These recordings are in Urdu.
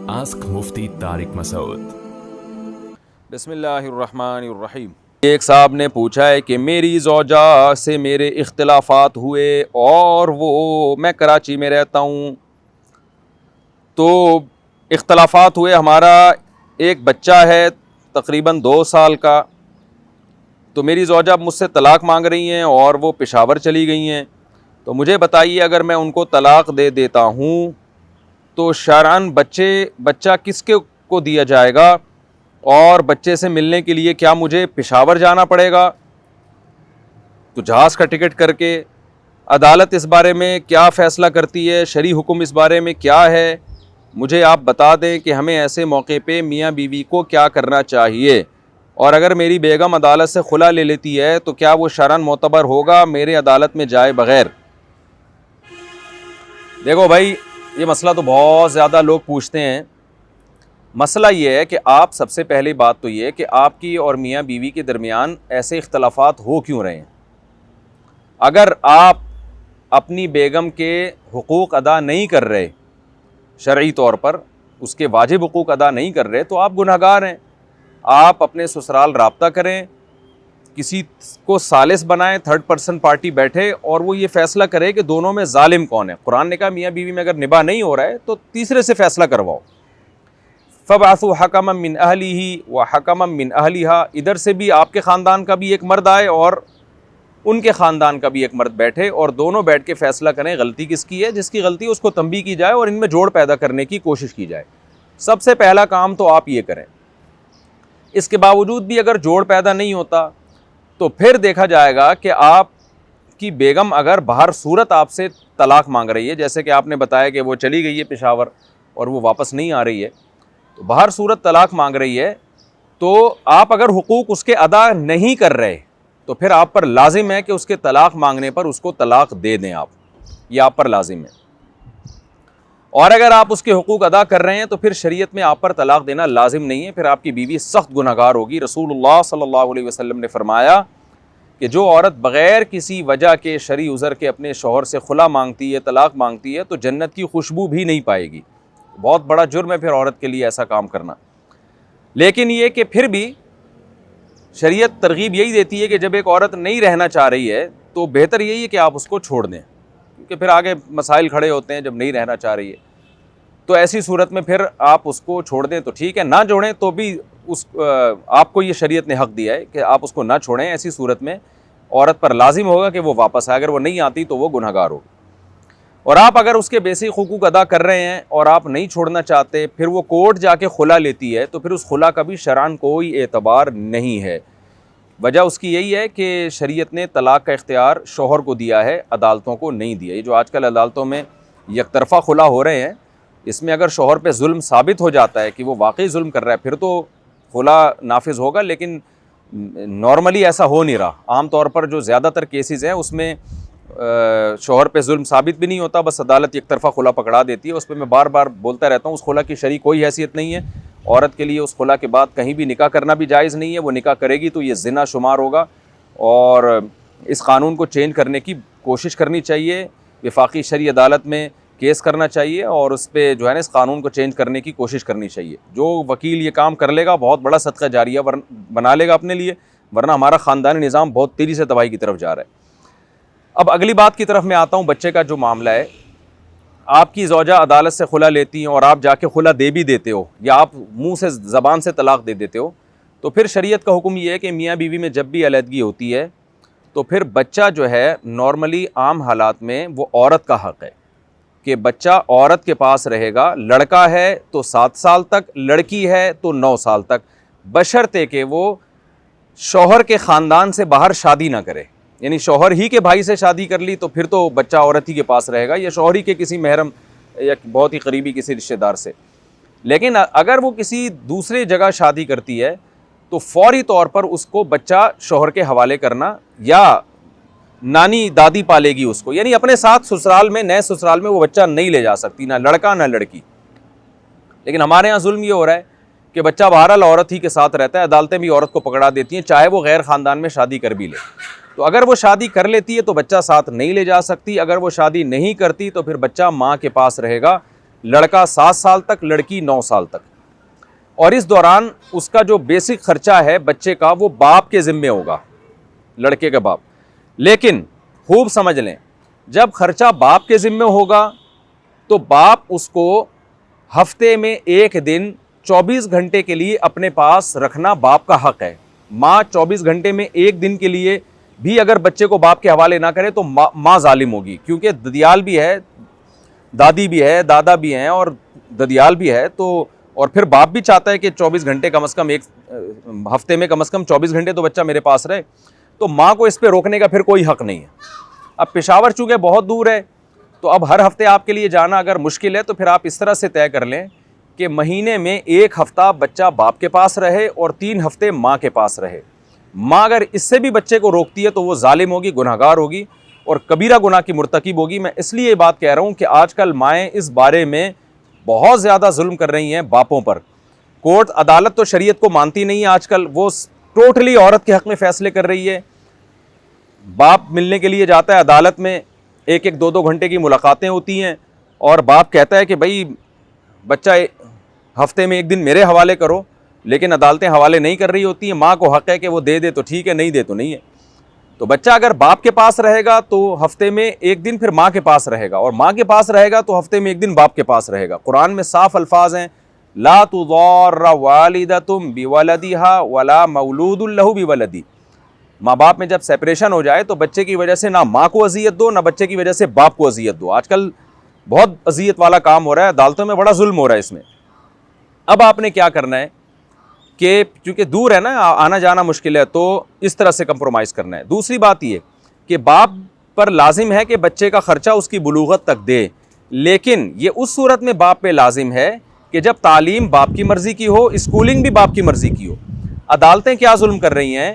Ask Mufti Tariq Masood. بسم اللہ الرحمن الرحیم۔ ایک صاحب نے پوچھا ہے کہ میری زوجہ سے میرے اختلافات ہوئے اور میں کراچی میں رہتا ہوں، تو اختلافات ہوئے، ہمارا ایک بچہ ہے تقریباً 2 سال کا، تو میری زوجہ اب مجھ سے طلاق مانگ رہی ہیں اور وہ پشاور چلی گئی ہیں، تو مجھے بتائیے اگر میں ان کو طلاق دے دیتا ہوں تو شرعاً بچہ کس کو دیا جائے گا، اور بچے سے ملنے کے لیے کیا مجھے پشاور جانا پڑے گا؟ تو جہاز کا ٹکٹ کر کے عدالت اس بارے میں کیا فیصلہ کرتی ہے، شرعی حکم اس بارے میں کیا ہے، مجھے آپ بتا دیں کہ ہمیں ایسے موقع پہ میاں بیوی کو کیا کرنا چاہیے، اور اگر میری بیگم عدالت سے خلا لے لیتی ہے تو کیا وہ شرعاً معتبر ہوگا میرے عدالت میں جائے بغیر؟ دیکھو بھائی، یہ مسئلہ تو بہت زیادہ لوگ پوچھتے ہیں۔ مسئلہ یہ ہے کہ آپ سب سے پہلی بات تو یہ کہ آپ کی اور میاں بیوی کے درمیان ایسے اختلافات ہو کیوں رہے ہیں؟ اگر آپ اپنی بیگم کے حقوق ادا نہیں کر رہے، شرعی طور پر اس کے واجب حقوق ادا نہیں کر رہے، تو آپ گنہگار ہیں۔ آپ اپنے سسرال رابطہ کریں، کسی کو ثالث بنائیں، تھرڈ پرسن پارٹی بیٹھے اور وہ یہ فیصلہ کرے کہ دونوں میں ظالم کون ہے۔ قرآن نے کہا میاں بیوی میں اگر نباہ نہیں ہو رہا ہے تو تیسرے سے فیصلہ کرواؤ۔ فَبْعَثُوا حَكَمًا مِّنْ أَهْلِهِ وَحَكَمًا مِّنْ أَهْلِهَا، ادھر سے بھی آپ کے خاندان کا بھی ایک مرد آئے اور ان کے خاندان کا بھی ایک مرد بیٹھے، اور دونوں بیٹھ کے فیصلہ کریں غلطی کس کی ہے، جس کی غلطی اس کو تنبیہ کی جائے اور ان میں جوڑ پیدا کرنے کی کوشش کی جائے۔ سب سے پہلا کام تو آپ یہ کریں۔ اس کے باوجود بھی اگر جوڑ پیدا نہیں ہوتا تو پھر دیکھا جائے گا کہ آپ کی بیگم اگر بہر صورت آپ سے طلاق مانگ رہی ہے، جیسے کہ آپ نے بتایا کہ وہ چلی گئی ہے پشاور اور وہ واپس نہیں آ رہی ہے، تو بہر صورت طلاق مانگ رہی ہے، تو آپ اگر حقوق اس کے ادا نہیں کر رہے تو پھر آپ پر لازم ہے کہ اس کے طلاق مانگنے پر اس کو طلاق دے دیں آپ، یہ آپ پر لازم ہے۔ اور اگر آپ اس کے حقوق ادا کر رہے ہیں تو پھر شریعت میں آپ پر طلاق دینا لازم نہیں ہے، پھر آپ کی بیوی سخت گنہگار ہوگی۔ رسول اللہ صلی اللہ علیہ وسلم نے فرمایا کہ جو عورت بغیر کسی وجہ کے شرعی عذر کے اپنے شوہر سے خلا مانگتی ہے، طلاق مانگتی ہے، تو جنت کی خوشبو بھی نہیں پائے گی۔ بہت بڑا جرم ہے پھر عورت کے لیے ایسا کام کرنا۔ لیکن یہ کہ پھر بھی شریعت ترغیب یہی دیتی ہے کہ جب ایک عورت نہیں رہنا چاہ رہی ہے تو بہتر یہی ہے کہ آپ اس کو چھوڑ دیں، کیونکہ پھر آگے مسائل کھڑے ہوتے ہیں جب نہیں رہنا چاہ رہی ہے۔ تو ایسی صورت میں پھر آپ اس کو چھوڑ دیں تو ٹھیک ہے، نہ چھوڑیں تو بھی آپ کو یہ شریعت نے حق دیا ہے کہ آپ اس کو نہ چھوڑیں۔ ایسی صورت میں عورت پر لازم ہوگا کہ وہ واپس آئے، اگر وہ نہیں آتی تو وہ گنہگار ہوگی۔ اور آپ اگر اس کے بیسک حقوق ادا کر رہے ہیں اور آپ نہیں چھوڑنا چاہتے، پھر وہ کورٹ جا کے خلا لیتی ہے، تو پھر اس خلا کا بھی شرعاً کوئی اعتبار نہیں ہے۔ وجہ اس کی یہی ہے کہ شریعت نے طلاق کا اختیار شوہر کو دیا ہے، عدالتوں کو نہیں دیا۔ یہ جو آج کل عدالتوں میں یک طرفہ خلا ہو رہے ہیں، اس میں اگر شوہر پہ ظلم ثابت ہو جاتا ہے کہ وہ واقعی ظلم کر رہا ہے، پھر تو خلا نافذ ہوگا، لیکن نارملی ایسا ہو نہیں رہا۔ عام طور پر جو زیادہ تر کیسز ہیں اس میں شوہر پہ ظلم ثابت بھی نہیں ہوتا، بس عدالت یک طرفہ خلا پکڑا دیتی ہے۔ اس پہ میں بار بار بولتا رہتا ہوں، اس خلا کی شرعی کوئی حیثیت نہیں ہے۔ عورت کے لیے اس خلا کے بعد کہیں بھی نکاح کرنا بھی جائز نہیں ہے، وہ نکاح کرے گی تو یہ زنا شمار ہوگا، اور اس قانون کو چینج کرنے کی کوشش کرنی چاہیے، وفاقی شرعی عدالت میں کیس کرنا چاہیے، اور اس پہ جو ہے نا اس قانون کو چینج کرنے کی کوشش کرنی چاہیے۔ جو وکیل یہ کام کر لے گا بہت بڑا صدقہ جاریہ بنا لے گا اپنے لیے، ورنہ ہمارا خاندانی نظام بہت تیزی سے تباہی کی طرف جا رہا ہے۔ اب اگلی بات کی طرف میں آتا ہوں، بچے کا جو معاملہ ہے۔ آپ کی زوجہ عدالت سے خلا لیتی ہیں اور آپ جا کے خلا دے بھی دیتے ہو، یا آپ منہ سے زبان سے طلاق دے دیتے ہو، تو پھر شریعت کا حکم یہ ہے کہ میاں بیوی میں جب بھی علیحدگی ہوتی ہے تو پھر بچہ جو ہے نارملی عام حالات میں وہ عورت کا حق ہے کہ بچہ عورت کے پاس رہے گا۔ لڑکا ہے تو 7 سال تک، لڑکی ہے تو 9 سال تک، بشرطے کہ وہ شوہر کے خاندان سے باہر شادی نہ کرے، یعنی شوہر ہی کے بھائی سے شادی کر لی تو پھر تو بچہ عورت ہی کے پاس رہے گا، یا شوہر ہی کے کسی محرم یا بہت ہی قریبی کسی رشتہ دار سے۔ لیکن اگر وہ کسی دوسری جگہ شادی کرتی ہے تو فوری طور پر اس کو بچہ شوہر کے حوالے کرنا، یا نانی دادی پالے گی اس کو، یعنی اپنے ساتھ سسرال میں، نئے سسرال میں وہ بچہ نہیں لے جا سکتی، نہ لڑکا نہ لڑکی۔ لیکن ہمارے ہاں ظلم یہ ہو رہا ہے کہ بچہ بہرحال عورت ہی کے ساتھ رہتا ہے، عدالتیں بھی عورت کو پکڑا دیتی ہیں چاہے وہ غیر خاندان میں شادی کر بھی لے۔ تو اگر وہ شادی کر لیتی ہے تو بچہ ساتھ نہیں لے جا سکتی، اگر وہ شادی نہیں کرتی تو پھر بچہ ماں کے پاس رہے گا۔ لڑکا 7 سال تک، لڑکی 9 سال تک. اور اس دوران اس کا جو بیسک خرچہ ہے بچے کا وہ باپ کے ذمے ہوگا، لڑکے کے باپ. لیکن خوب سمجھ لیں، جب خرچہ باپ کے ذمے ہوگا تو باپ اس کو ہفتے میں ایک دن 24 گھنٹے کے لیے اپنے پاس رکھنا باپ کا حق ہے. ماں 24 گھنٹے میں ایک دن کے لیے بھی اگر بچے کو باپ کے حوالے نہ کرے تو ماں ظالم ہوگی، کیونکہ ددیال بھی ہے، دادی بھی ہے، دادا بھی ہیں اور ددیال بھی ہے. تو اور پھر باپ بھی چاہتا ہے کہ 24 گھنٹے کم از کم ایک ہفتے میں کم از کم 24 گھنٹے تو بچہ میرے پاس رہے. تو ماں کو اس پہ روکنے کا پھر کوئی حق نہیں ہے. اب پشاور چونکہ بہت دور ہے تو اب ہر ہفتے آپ کے لیے جانا اگر مشکل ہے تو پھر آپ اس طرح سے طے کر لیں کہ مہینے میں 1 ہفتہ بچہ باپ کے پاس رہے اور 3 ہفتے ماں کے پاس رہے. ماں اگر اس سے بھی بچے کو روکتی ہے تو وہ ظالم ہوگی، گناہ گار ہوگی اور کبیرہ گناہ کی مرتکب ہوگی. میں اس لیے یہ بات کہہ رہا ہوں کہ آج کل مائیں اس بارے میں بہت زیادہ ظلم کر رہی ہیں باپوں پر. کورٹ عدالت تو شریعت کو مانتی نہیں ہے آج کل، وہ ٹوٹلی عورت کے حق میں فیصلے کر رہی ہے. باپ ملنے کے لیے جاتا ہے عدالت میں، 1-1 2-2 گھنٹے کی ملاقاتیں ہوتی ہیں اور باپ کہتا ہے کہ بھائی بچہ ہفتے میں ایک دن میرے حوالے کرو، لیکن عدالتیں حوالے نہیں کر رہی ہوتی ہیں. ماں کو حق ہے کہ وہ دے دے تو ٹھیک ہے، نہیں دے تو نہیں ہے. تو بچہ اگر باپ کے پاس رہے گا تو ہفتے میں ایک دن پھر ماں کے پاس رہے گا، اور ماں کے پاس رہے گا تو ہفتے میں ایک دن باپ کے پاس رہے گا. قرآن میں صاف الفاظ ہیں، لا تضار والدۃ بولدہا ولا مولود لہ بولدہ. ماں باپ میں جب سیپریشن ہو جائے تو بچے کی وجہ سے نہ ماں کو اذیت دو، نہ بچے کی وجہ سے باپ کو اذیت دو. آج کل بہت اذیت والا کام ہو رہا ہے، عدالتوں میں بڑا ظلم ہو رہا ہے اس میں. اب آپ نے کیا کرنا ہے کہ چونکہ دور ہے نا، آنا جانا مشکل ہے، تو اس طرح سے کمپرومائز کرنا ہے. دوسری بات یہ کہ باپ پر لازم ہے کہ بچے کا خرچہ اس کی بلوغت تک دے، لیکن یہ اس صورت میں باپ پہ لازم ہے کہ جب تعلیم باپ کی مرضی کی ہو، اسکولنگ بھی باپ کی مرضی کی ہو. عدالتیں کیا ظلم کر رہی ہیں،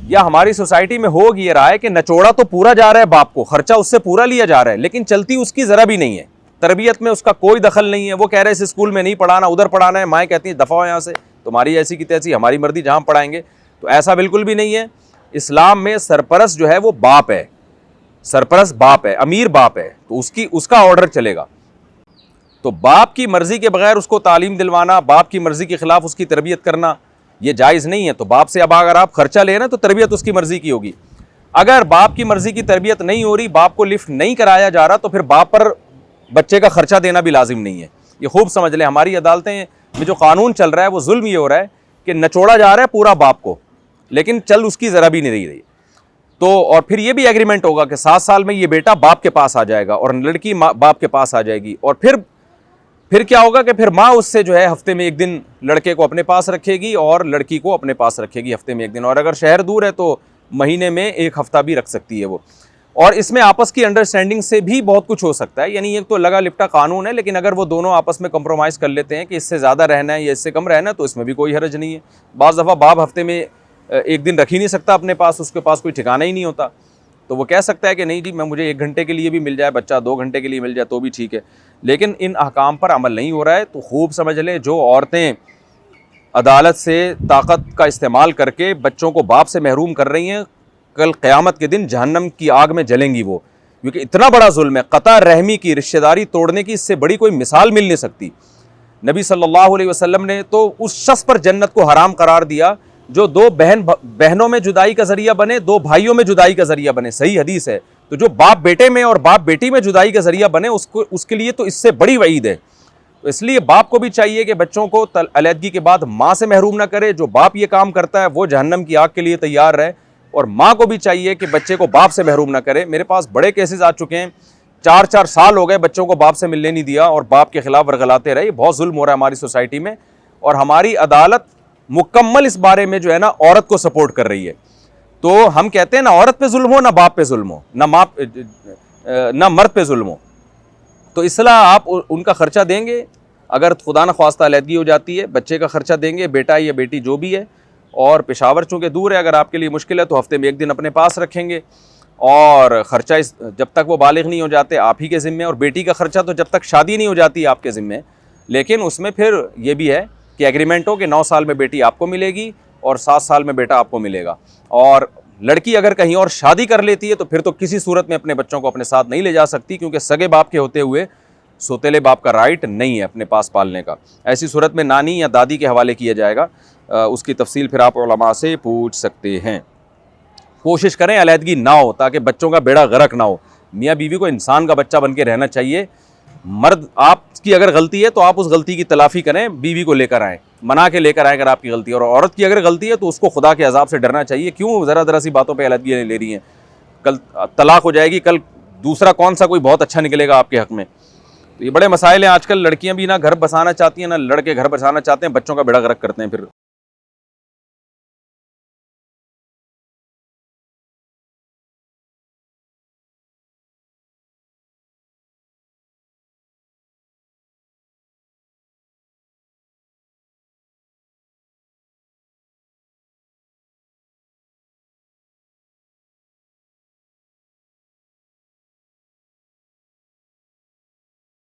یا ہماری سوسائٹی میں ہو یہ رہا ہے کہ نچوڑا تو پورا جا رہا ہے باپ کو، خرچہ اس سے پورا لیا جا رہا ہے، لیکن چلتی اس کی ذرا بھی نہیں ہے، تربیت میں اس کا کوئی دخل نہیں ہے. وہ کہہ رہے اس اسکول میں نہیں پڑھانا، ادھر پڑھانا ہے. مائیں کہتی ہیں دفعہ ہو یہاں سے، تمہاری ایسی کی تیسی، ہماری مرضی جہاں پڑھائیں گے. تو ایسا بالکل بھی نہیں ہے. اسلام میں سرپرست جو ہے وہ باپ ہے، سرپرست باپ ہے، امیر باپ ہے، تو اس کا آرڈر چلے گا. تو باپ کی مرضی کے بغیر اس کو تعلیم دلوانا، باپ کی مرضی کے خلاف اس کی تربیت کرنا یہ جائز نہیں ہے. تو باپ سے اب اگر آپ خرچہ لیں نا تو تربیت اس کی مرضی کی ہوگی. اگر باپ کی مرضی کی تربیت نہیں ہو رہی، باپ کو لفٹ نہیں کرایا جا رہا، تو پھر باپ پر بچے کا خرچہ دینا بھی لازم نہیں ہے. یہ خوب سمجھ لیں، ہماری عدالتیں میں جو قانون چل رہا ہے وہ ظلم یہ ہو رہا ہے کہ نچوڑا جا رہا ہے پورا باپ کو، لیکن چل اس کی ذرا بھی نہیں رہی. تو اور پھر یہ بھی ایگریمنٹ ہوگا کہ 7 سال میں یہ بیٹا باپ کے پاس آ جائے گا اور لڑکی باپ کے پاس آ جائے گی. اور پھر کیا ہوگا کہ پھر ماں اس سے جو ہے ہفتے میں ایک دن لڑکے کو اپنے پاس رکھے گی اور لڑکی کو اپنے پاس رکھے گی ہفتے میں ایک دن. اور اگر شہر دور ہے تو مہینے میں 1 ہفتہ بھی رکھ سکتی ہے وہ. اور اس میں آپس کی انڈرسٹینڈنگ سے بھی بہت کچھ ہو سکتا ہے. یعنی ایک تو لگا لپٹا قانون ہے، لیکن اگر وہ دونوں آپس میں کمپرومائز کر لیتے ہیں کہ اس سے زیادہ رہنا ہے یا اس سے کم رہنا ہے تو اس میں بھی کوئی حرج نہیں ہے. بعض دفعہ باپ ہفتے میں ایک دن رکھ ہی نہیں سکتا اپنے پاس، اس کے پاس کوئی ٹھکانہ ہی نہیں ہوتا، تو وہ کہہ سکتا ہے کہ نہیں جی میں مجھے 1 گھنٹے کے لیے بھی مل جائے بچہ، 2 گھنٹے کے لیے مل جائے تو بھی ٹھیک ہے. لیکن ان احکام پر عمل نہیں ہو رہا ہے. تو خوب سمجھ لیں، جو عورتیں عدالت سے طاقت کا استعمال کر کے بچوں کو باپ سے محروم کر رہی ہیں، کل قیامت کے دن جہنم کی آگ میں جلیں گی وہ، کیونکہ اتنا بڑا ظلم ہے. قطع رحمی کی، رشتہ داری توڑنے کی، اس سے بڑی کوئی مثال مل نہیں سکتی. نبی صلی اللہ علیہ وسلم نے تو اس شخص پر جنت کو حرام قرار دیا جو 2 بہنوں میں جدائی کا ذریعہ بنے، 2 بھائیوں میں جدائی کا ذریعہ بنے. صحیح حدیث ہے. تو جو باپ بیٹے میں اور باپ بیٹی میں جدائی کا ذریعہ بنے اس کے لیے تو اس سے بڑی وعید ہے. تو اس لیے باپ کو بھی چاہیے کہ بچوں کو علیحدگی کے بعد ماں سے محروم نہ کرے. جو باپ یہ کام کرتا ہے وہ جہنم کی آگ کے لیے تیار رہے، اور ماں کو بھی چاہیے کہ بچے کو باپ سے محروم نہ کرے. میرے پاس بڑے کیسز آ چکے ہیں، 4 سال ہو گئے بچوں کو باپ سے ملنے نہیں دیا اور باپ کے خلاف ورغلاتے رہے. بہت ظلم ہو رہا ہے ہماری سوسائٹی میں، اور ہماری عدالت مکمل اس بارے میں جو ہے نا عورت کو سپورٹ کر رہی ہے. تو ہم کہتے ہیں نہ عورت پہ ظلم ہو، نہ باپ پہ ظلم ہو، نہ مرد پہ ظلم ہو. تو اصلاح آپ ان کا خرچہ دیں گے، اگر خدا نہ خواستہ علیحدگی ہو جاتی ہے بچے کا خرچہ دیں گے، بیٹا یا بیٹی جو بھی ہے. اور پشاور چونکہ دور ہے، اگر آپ کے لیے مشکل ہے تو ہفتے میں ایک دن اپنے پاس رکھیں گے، اور خرچہ جب تک وہ بالغ نہیں ہو جاتے آپ ہی کے ذمے، اور بیٹی کا خرچہ تو جب تک شادی نہیں ہو جاتی آپ کے ذمے. لیکن اس میں پھر یہ بھی ہے کہ ایگریمنٹ ہو کہ 9 سال میں بیٹی آپ کو ملے گی اور 7 سال میں بیٹا آپ کو ملے گا. اور لڑکی اگر کہیں اور شادی کر لیتی ہے تو پھر تو کسی صورت میں اپنے بچوں کو اپنے ساتھ نہیں لے جا سکتی، کیونکہ سگے باپ کے ہوتے ہوئے سوتیلے باپ کا رائٹ نہیں ہے اپنے پاس پالنے کا. ایسی صورت میں نانی یا دادی کے حوالے کیا جائے گا. اس کی تفصیل پھر آپ علماء سے پوچھ سکتے ہیں. کوشش کریں علیحدگی نہ ہو تاکہ بچوں کا بیڑا غرق نہ ہو. میاں بیوی کو انسان کا بچہ بن کے رہنا چاہیے. مرد آپ کی اگر غلطی ہے تو آپ اس غلطی کی تلافی کریں, بیوی کو لے کر آئیں, منا کے لے کر آئیں اگر آپ کی غلطی ہے. اور عورت کی اگر غلطی ہے تو اس کو خدا کے عذاب سے ڈرنا چاہیے. کیوں ذرا سی باتوں پہ علیحدگی لے رہی ہیں؟ کل طلاق ہو جائے گی, کل دوسرا کون سا کوئی بہت اچھا نکلے گا آپ کے حق میں. تو یہ بڑے مسائل ہیں. آج کل لڑکیاں بھی نہ گھر بسانا چاہتی ہیں نہ لڑکے گھر بسانا چاہتے ہیں, بچوں کا بیڑا غرق کرتے ہیں پھر.